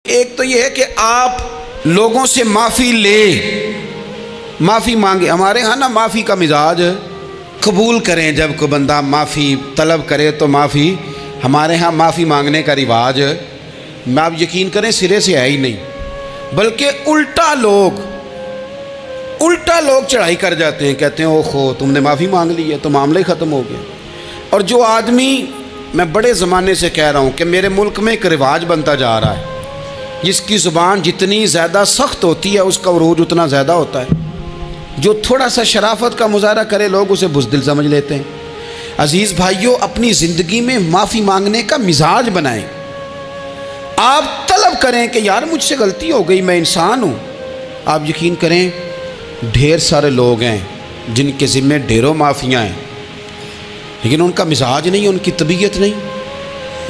ایک تو یہ ہے کہ آپ لوگوں سے معافی معافی مانگے. ہمارے ہاں نا معافی کا مزاج قبول کریں. جب کوئی بندہ معافی طلب کرے تو معافی. ہمارے ہاں معافی مانگنے کا رواج میں آپ یقین کریں سرے سے ہے ہی نہیں، بلکہ الٹا لوگ چڑھائی کر جاتے ہیں. کہتے ہیں اوہو تم نے معافی مانگ لی ہے تو معاملہ ہی ختم ہو گیا. اور جو آدمی، میں بڑے زمانے سے کہہ رہا ہوں کہ میرے ملک میں ایک رواج بنتا جا رہا ہے، جس کی زبان جتنی زیادہ سخت ہوتی ہے اس کا عروج اتنا زیادہ ہوتا ہے. جو تھوڑا سا شرافت کا مظاہرہ کرے لوگ اسے بزدل سمجھ لیتے ہیں. عزیز بھائیوں، اپنی زندگی میں معافی مانگنے کا مزاج بنائیں. آپ طلب کریں کہ یار مجھ سے غلطی ہو گئی، میں انسان ہوں. آپ یقین کریں ڈھیر سارے لوگ ہیں جن کے ذمے ڈھیروں معافیاں ہیں، لیکن ان کا مزاج نہیں، ان کی طبیعت نہیں،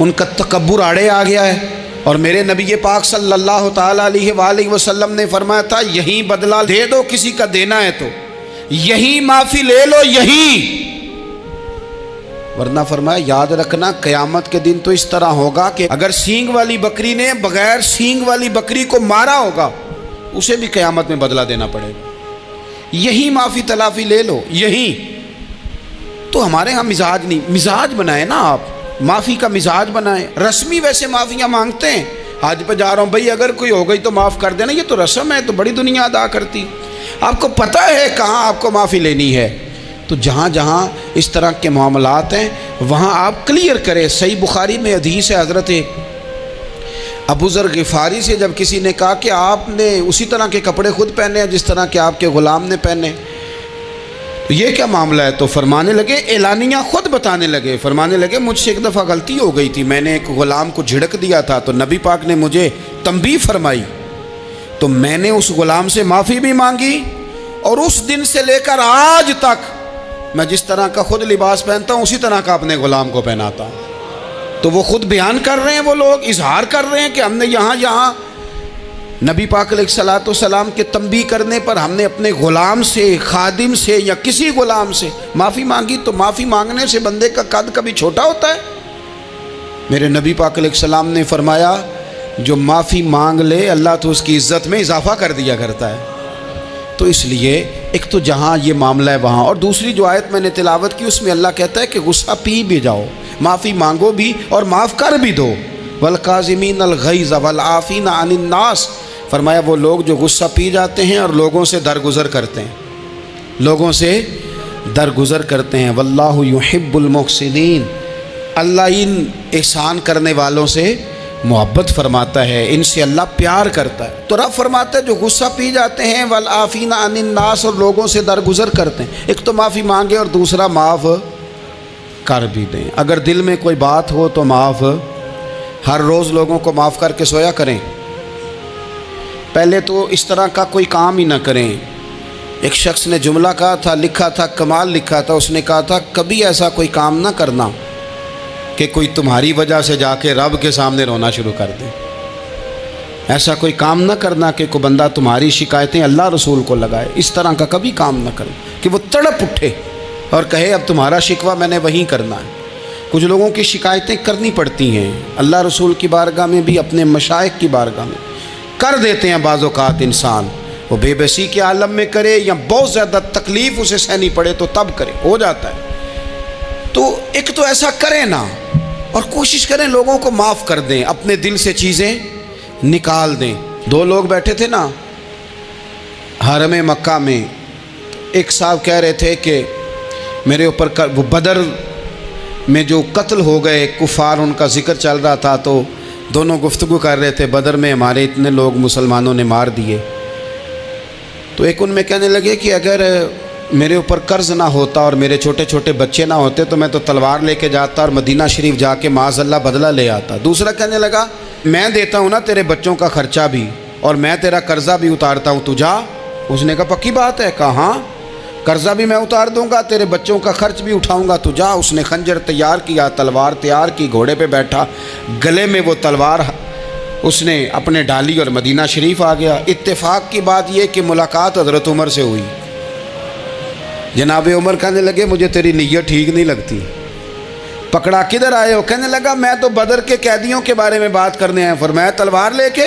ان کا تکبر آڑے آ گیا ہے. اور میرے نبی پاک صلی اللہ تعالیٰ علیہ وآلہ وسلم نے فرمایا تھا یہیں بدلہ دے دو کسی کا دینا ہے تو، یہیں معافی لے لو یہیں. ورنہ فرمایا یاد رکھنا قیامت کے دن تو اس طرح ہوگا کہ اگر سینگ والی بکری نے بغیر سینگ والی بکری کو مارا ہوگا اسے بھی قیامت میں بدلہ دینا پڑے گا. یہیں معافی تلافی لے لو یہیں. تو ہمارے ہاں مزاج نہیں. مزاج بنائیں نا آپ، معافی کا مزاج بنائیں. رسمی ویسے معافیاں مانگتے ہیں، حج پہ جا رہا ہوں بھائی اگر کوئی ہو گئی تو معاف کر دینا، یہ تو رسم ہے، تو بڑی دنیا ادا کرتی. آپ کو پتہ ہے کہاں آپ کو معافی لینی ہے. تو جہاں جہاں اس طرح کے معاملات ہیں وہاں آپ کلیئر کریں. صحیح بخاری میں حدیث ہے حضرت ابو ذر غفاری سے، جب کسی نے کہا کہ آپ نے اسی طرح کے کپڑے خود پہنے ہیں جس طرح کہ آپ کے غلام نے پہنے، تو یہ کیا معاملہ ہے؟ تو فرمانے لگے، اعلانیہ خود بتانے لگے، فرمانے لگے مجھ سے ایک دفعہ غلطی ہو گئی تھی، میں نے ایک غلام کو جھڑک دیا تھا تو نبی پاک نے مجھے تنبیہ فرمائی، تو میں نے اس غلام سے معافی بھی مانگی، اور اس دن سے لے کر آج تک میں جس طرح کا خود لباس پہنتا ہوں اسی طرح کا اپنے غلام کو پہناتا ہوں. تو وہ خود بیان کر رہے ہیں، وہ لوگ اظہار کر رہے ہیں کہ ہم نے یہاں نبی پاک علیہ الصلوۃ والسلام کے تنبیہ کرنے پر ہم نے اپنے غلام سے، خادم سے یا کسی غلام سے معافی مانگی. تو معافی مانگنے سے بندے کا قد کبھی چھوٹا ہوتا ہے؟ میرے نبی پاک علیہ السلام نے فرمایا جو معافی مانگ لے اللہ تو اس کی عزت میں اضافہ کر دیا کرتا ہے. تو اس لیے ایک تو جہاں یہ معاملہ ہے وہاں، اور دوسری جو آیت میں نے تلاوت کی اس میں اللہ کہتا ہے کہ غصہ پی بھی جاؤ، معافی مانگو بھی اور معاف کر بھی دو. والکاظمین الغیظ والعافین عن الناس، فرمایا وہ لوگ جو غصہ پی جاتے ہیں اور لوگوں سے درگزر کرتے ہیں، لوگوں سے درگزر کرتے ہیں. واللہ یحب المحسنین، اللہ ان احسان کرنے والوں سے محبت فرماتا ہے، ان سے اللہ پیار کرتا ہے. تو رب فرماتا ہے جو غصہ پی جاتے ہیں والعافین عن الناس، اور لوگوں سے درگزر کرتے ہیں. ایک تو معافی مانگے اور دوسرا معاف کر بھی دیں. اگر دل میں کوئی بات ہو تو معاف، ہر روز لوگوں کو معاف کر کے سویا کریں. پہلے تو اس طرح کا کوئی کام ہی نہ کریں. ایک شخص نے جملہ کہا تھا، لکھا تھا، کمال لکھا تھا، اس نے کہا تھا کبھی ایسا کوئی کام نہ کرنا کہ کوئی تمہاری وجہ سے جا کے رب کے سامنے رونا شروع کر دے. ایسا کوئی کام نہ کرنا کہ کوئی بندہ تمہاری شکایتیں اللہ رسول کو لگائے. اس طرح کا کبھی کام نہ کرنا کہ وہ تڑپ اٹھے اور کہے اب تمہارا شکوہ میں نے وہیں کرنا ہے. کچھ لوگوں کی شکایتیں کرنی پڑتی ہیں، اللہ رسول کی بارگاہ میں بھی اپنے مشائخ کی بارگاہ میں کر دیتے ہیں. بعض اوقات انسان وہ بے بسی کے عالم میں کرے یا بہت زیادہ تکلیف اسے سہنی پڑے تو تب کرے، ہو جاتا ہے. تو ایک تو ایسا کریں نا، اور کوشش کریں لوگوں کو معاف کر دیں، اپنے دل سے چیزیں نکال دیں. دو لوگ بیٹھے تھے نا حرم مکہ میں، ایک صاحب کہہ رہے تھے کہ میرے اوپر وہ بدر میں جو قتل ہو گئے کفار ان کا ذکر چل رہا تھا، تو دونوں گفتگو کر رہے تھے بدر میں ہمارے اتنے لوگ مسلمانوں نے مار دیے. تو ایک ان میں کہنے لگے کہ اگر میرے اوپر قرض نہ ہوتا اور میرے چھوٹے چھوٹے بچے نہ ہوتے تو میں تو تلوار لے کے جاتا اور مدینہ شریف جا کے معاذ اللہ بدلہ لے آتا. دوسرا کہنے لگا میں دیتا ہوں نا تیرے بچوں کا خرچہ بھی اور میں تیرا قرضہ بھی اتارتا ہوں، تو جا. اس نے کہا پکی بات ہے؟ کہا ہاں، قرضہ بھی میں اتار دوں گا، تیرے بچوں کا خرچ بھی اٹھاؤں گا، تو جا. اس نے خنجر تیار کیا، تلوار تیار کی، گھوڑے پہ بیٹھا، گلے میں وہ تلوار اس نے اپنے ڈالی اور مدینہ شریف آ گیا. اتفاق کی بات یہ کہ ملاقات حضرت عمر سے ہوئی. جناب عمر کہنے لگے مجھے تیری نیت ٹھیک نہیں لگتی. پکڑا کدھر آئے ہو؟ کہنے لگا میں تو بدر کے قیدیوں کے بارے میں بات کرنے آیا. فرمایا تلوار لے کے؟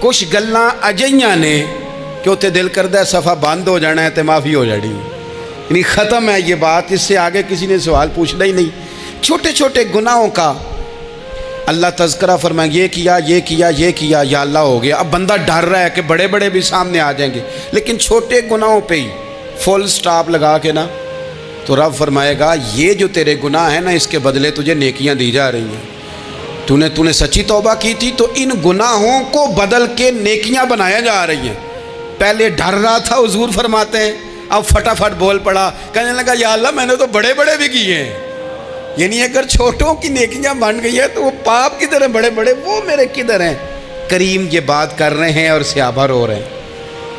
کچھ گلاں اجیاں نے کہ اتنے دل کرتا ہے صفحہ بند ہو جانا ہے تو معافی ہو جانی، یعنی ختم ہے یہ بات، اس سے آگے کسی نے سوال پوچھنا ہی نہیں۔ چھوٹے چھوٹے گناہوں کا اللہ تذکرہ فرمائیں، یہ کیا یہ کیا یہ کیا، یا اللہ ہو گیا۔ اب بندہ ڈر رہا ہے کہ بڑے بڑے بھی سامنے آ جائیں گے، لیکن چھوٹے گناہوں پہ ہی فل سٹاپ لگا کے نا تو رب فرمائے گا یہ جو تیرے گناہ ہیں نا اس کے بدلے تجھے نیکیاں دی جا رہی ہیں۔ تو نے سچی توبہ کی تھی تو ان گناہوں کو بدل کے نیکیاں بنایا جا رہی ہیں۔ پہلے ڈر رہا تھا، حضور فرماتے ہیں، اب فٹافٹ بول پڑا، کہنے لگا یا اللہ میں نے تو بڑے بڑے بھی کیے ہیں، یعنی اگر چھوٹوں کی نیکیاں بن گئی ہیں تو وہ پاپ کدھر ہیں بڑے بڑے، وہ میرے کدھر ہیں۔ کریم یہ بات کر رہے ہیں اور صحابہ رو رہے ہیں،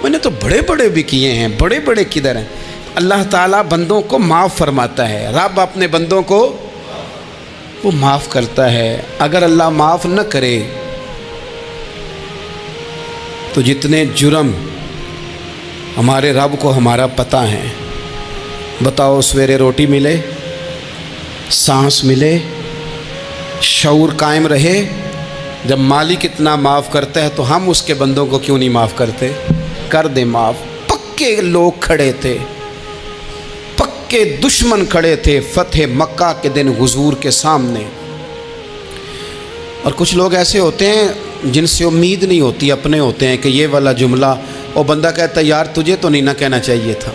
میں نے تو بڑے بڑے بھی کیے ہیں، بڑے بڑے کدھر ہیں۔ اللہ تعالیٰ بندوں کو معاف فرماتا ہے، رب اپنے بندوں کو وہ معاف کرتا ہے۔ اگر اللہ معاف نہ کرے تو جتنے جرم ہمارے رب کو ہمارا پتہ ہے، بتاؤ سویرے روٹی ملے، سانس ملے، شعور قائم رہے، جب مالک اتنا معاف کرتا ہے تو ہم اس کے بندوں کو کیوں نہیں معاف کرتے؟ کر دیں معاف۔ پکے لوگ کھڑے تھے، پکے دشمن کھڑے تھے فتح مکہ کے دن حضور کے سامنے، اور کچھ لوگ ایسے ہوتے ہیں جن سے امید نہیں ہوتی، اپنے ہوتے ہیں کہ یہ والا جملہ، اور بندہ کہتا ہے یار تجھے تو نہیں نہ کہنا چاہیے تھا،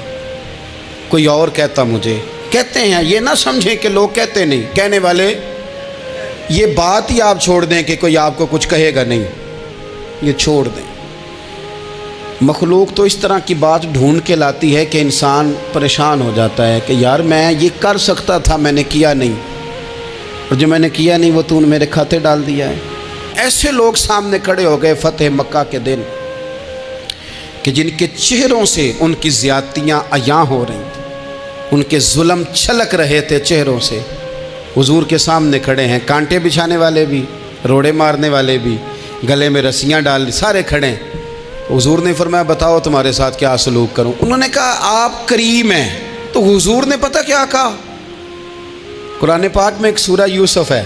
کوئی اور کہتا مجھے۔ کہتے ہیں، یہ نہ سمجھیں کہ لوگ کہتے نہیں، کہنے والے، یہ بات ہی آپ چھوڑ دیں کہ کوئی آپ کو کچھ کہے گا نہیں، یہ چھوڑ دیں۔ مخلوق تو اس طرح کی بات ڈھونڈ کے لاتی ہے کہ انسان پریشان ہو جاتا ہے کہ یار میں یہ کر سکتا تھا، میں نے کیا نہیں، اور جو میں نے کیا نہیں وہ تو نے میرے کھاتے ڈال دیا ہے۔ ایسے لوگ سامنے کھڑے ہو گئے فتح مکہ کے دن کہ جن کے چہروں سے ان کی زیادتیاں عیاں ہو رہی تھیں، ان کے ظلم چھلک رہے تھے چہروں سے۔ حضور کے سامنے کھڑے ہیں، کانٹے بچھانے والے بھی، روڑے مارنے والے بھی، گلے میں رسیاں ڈال، سارے کھڑے ہیں۔ حضور نے فرمایا بتاؤ تمہارے ساتھ کیا سلوک کروں؟ انہوں نے کہا آپ کریم ہیں۔ تو حضور نے پتہ کیا کہا؟ قرآن پاک میں ایک سورہ یوسف ہے،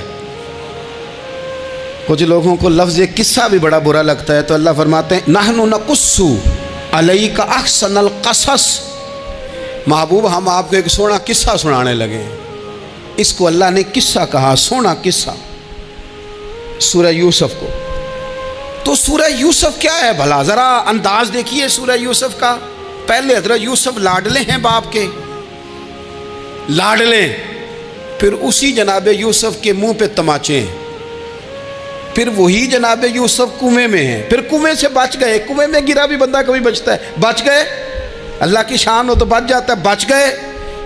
کچھ لوگوں کو لفظ قصہ بھی بڑا برا لگتا ہے، تو اللہ فرماتے ہیں نحن نقص علیک احسن القصص، محبوب ہم آپ کو ایک سونا قصہ سنانے لگے ہیں۔ اس کو اللہ نے قصہ کہا، سونا قصہ، سورہ یوسف کو۔ تو سورہ یوسف کیا ہے بھلا؟ ذرا انداز دیکھیے سورہ یوسف کا۔ پہلے حضرت یوسف لاڈلے ہیں باپ کے، لاڈلے، پھر اسی جناب یوسف کے منہ پہ تماچے ہیں، پھر وہی جناب یوسف کنویں میں ہیں، پھر کنویں سے بچ گئے، کنویں میں گرا بھی بندہ کبھی بچتا ہے، بچ گئے، اللہ کی شان ہو تو بچ جاتا ہے، بچ گئے۔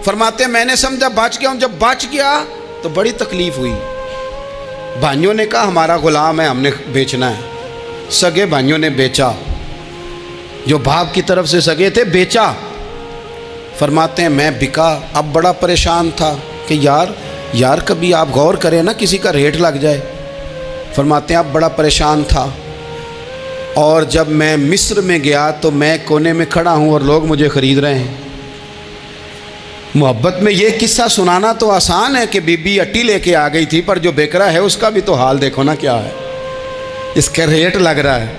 فرماتے ہیں میں نے سمجھا بچ گیا ہوں، جب بچ گیا تو بڑی تکلیف ہوئی۔ بھائیوں نے کہا ہمارا غلام ہے، ہم نے بیچنا ہے۔ سگے بھائیوں نے بیچا، جو باپ کی طرف سے سگے تھے بیچا۔ فرماتے ہیں میں بکا، اب بڑا پریشان تھا کہ یار کبھی آپ غور کریں نا کسی کا ریٹ لگ جائے۔ فرماتے ہیں اب بڑا پریشان تھا، اور جب میں مصر میں گیا تو میں کونے میں کھڑا ہوں اور لوگ مجھے خرید رہے ہیں۔ محبت میں یہ قصہ سنانا تو آسان ہے کہ بی بی اٹی لے کے آ گئی تھی، پر جو بیکرا ہے اس کا بھی تو حال دیکھو نا کیا ہے، اس کا ریٹ لگ رہا ہے،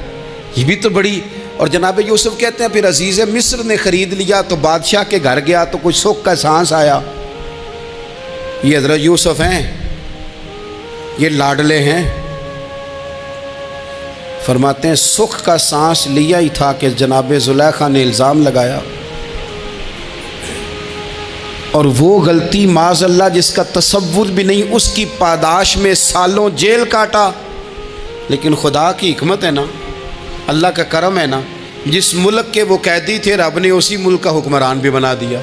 یہ بھی تو بڑی۔ اور جناب یوسف کہتے ہیں پھر عزیز مصر نے خرید لیا تو بادشاہ کے گھر گیا تو کچھ سکھ کا سانس آیا۔ یہ حضرت یوسف ہیں، یہ لاڈلے ہیں۔ فرماتے ہیں سکھ کا سانس لیا ہی تھا کہ جناب زلیخا نے الزام لگایا، اور وہ غلطی معاذ اللہ جس کا تصور بھی نہیں، اس کی پاداش میں سالوں جیل کاٹا۔ لیکن خدا کی حکمت ہے نا، اللہ کا کرم ہے نا، جس ملک کے وہ قیدی تھے رب نے اسی ملک کا حکمران بھی بنا دیا۔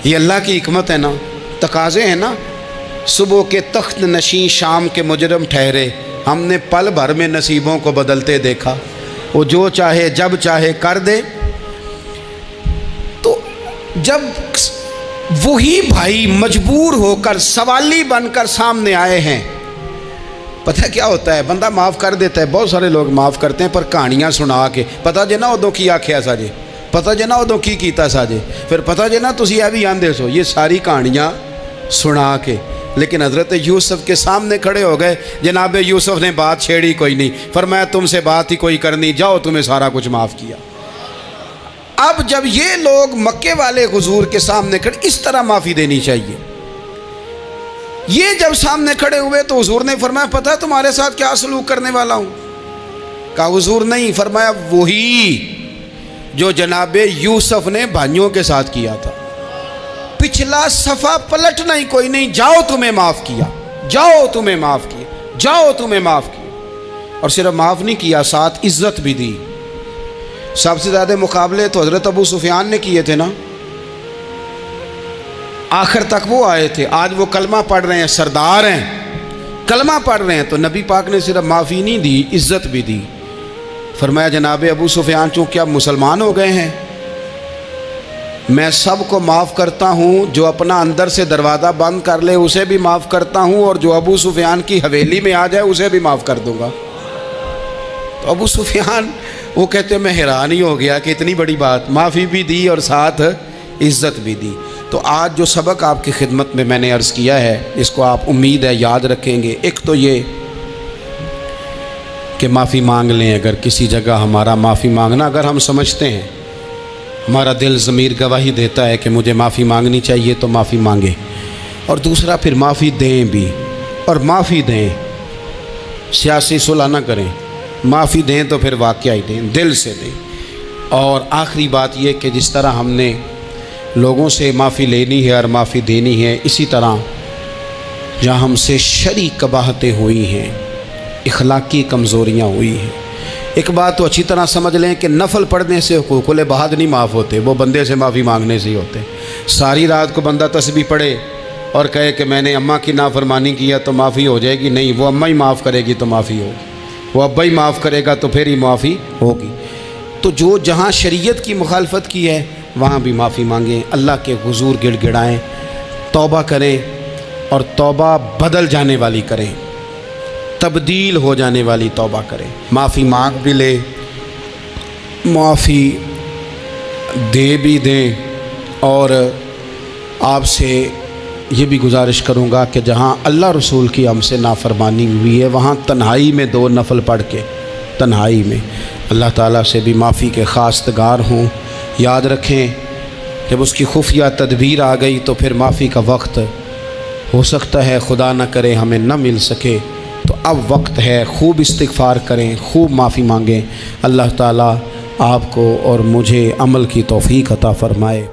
یہ اللہ کی حکمت ہے نا، تقاضے ہیں نا۔ صبح کے تخت نشین شام کے مجرم ٹھہرے، ہم نے پل بھر میں نصیبوں کو بدلتے دیکھا، وہ جو چاہے جب چاہے کر دے۔ تو جب وہی بھائی مجبور ہو کر سوالی بن کر سامنے آئے ہیں، پتہ کیا ہوتا ہے، بندہ معاف کر دیتا ہے، بہت سارے لوگ معاف کرتے ہیں پر کہانیاں سنا کے، پتہ جے نا ادوں کی آکھیا سا جے، پتہ جے نا ادوں کی کیتا سا جے، پھر پتہ جے نا تسی اے بھی آندے سو، یہ ساری کہانیاں سنا کے لیکن حضرت یوسف کے سامنے کھڑے ہو گئے. جناب یوسف نے بات چھیڑی کوئی نہیں، فرمایا تم سے بات ہی کوئی کرنی، جاؤ تمہیں سارا کچھ معاف کیا. اب جب یہ لوگ مکے والے حضور کے سامنے کھڑے، اس طرح معافی دینی چاہیے. یہ جب سامنے کھڑے ہوئے تو حضور نے فرمایا پتہ ہے تمہارے ساتھ کیا سلوک کرنے والا ہوں؟ کہا حضور نہیں. فرمایا وہی جو جناب یوسف نے بھائیوں کے ساتھ کیا تھا. پچھلا صفحہ پلٹنا ہی کوئی نہیں، جاؤ تمہیں معاف کیا، جاؤ تمہیں معاف کیا، جاؤ تمہیں معاف کیا. اور صرف معاف نہیں کیا، ساتھ عزت بھی دی. سب سے زیادہ مقابلے تو حضرت ابو سفیان نے کیے تھے نا، آخر تک وہ آئے تھے. آج وہ کلمہ پڑھ رہے ہیں، سردار ہیں، کلمہ پڑھ رہے ہیں، تو نبی پاک نے صرف معافی نہیں دی، عزت بھی دی. فرمایا جناب ابو سفیان چونکہ اب مسلمان ہو گئے ہیں، میں سب کو معاف کرتا ہوں، جو اپنا اندر سے دروازہ بند کر لے اسے بھی معاف کرتا ہوں، اور جو ابو سفیان کی حویلی میں آ جائے اسے بھی معاف کر دوں گا. تو ابو سفیان وہ کہتے ہیں میں حیران ہی ہو گیا کہ اتنی بڑی بات، معافی بھی دی اور ساتھ عزت بھی دی. تو آج جو سبق آپ کی خدمت میں نے عرض کیا ہے، اس کو آپ امید ہے یاد رکھیں گے. ایک تو یہ کہ معافی مانگ لیں. اگر کسی جگہ ہمارا معافی مانگنا اگر ہم سمجھتے ہیں، ہمارا دل ضمیر گواہی دیتا ہے کہ مجھے معافی مانگنی چاہیے تو معافی مانگیں. اور دوسرا پھر معافی دیں بھی، اور معافی دیں، سیاسی صلح نہ کریں، معافی دیں تو پھر واقعی دیں، دل سے دیں. اور آخری بات یہ کہ جس طرح ہم نے لوگوں سے معافی لینی ہے اور معافی دینی ہے، اسی طرح جہاں ہم سے شرعی قباحتیں ہوئی ہیں، اخلاقی کمزوریاں ہوئی ہیں، ایک بات تو اچھی طرح سمجھ لیں کہ نفل پڑھنے سے حقوق العباد نہیں معاف ہوتے، وہ بندے سے معافی مانگنے سے ہی ہوتے. ساری رات کو بندہ تسبیح پڑھے اور کہے کہ میں نے اماں کی نافرمانی کیا تو معافی ہو جائے گی، نہیں، وہ اماں ہی معاف کرے گی تو معافی ہوگی، وہ ابا ہی معاف کرے گا تو پھر ہی معافی ہوگی. تو جو جہاں شریعت کی مخالفت کی ہے وہاں بھی معافی مانگیں، اللہ کے حضور گڑ گڑائیں، توبہ کریں، اور توبہ بدل جانے والی کریں، تبدیل ہو جانے والی توبہ کریں. معافی مانگ بھی لیں، معافی دے بھی دیں. اور آپ سے یہ بھی گزارش کروں گا کہ جہاں اللہ رسول کی ہم سے نافرمانی ہوئی ہے وہاں تنہائی میں 2 نفل پڑھ کے، تنہائی میں اللہ تعالیٰ سے بھی معافی کے خواستگار ہوں. یاد رکھیں جب اس کی خفیہ تدبیر آ گئی تو پھر معافی کا وقت ہو سکتا ہے خدا نہ کرے ہمیں نہ مل سکے، تو اب وقت ہے، خوب استغفار کریں، خوب معافی مانگیں. اللہ تعالیٰ آپ کو اور مجھے عمل کی توفیق عطا فرمائے.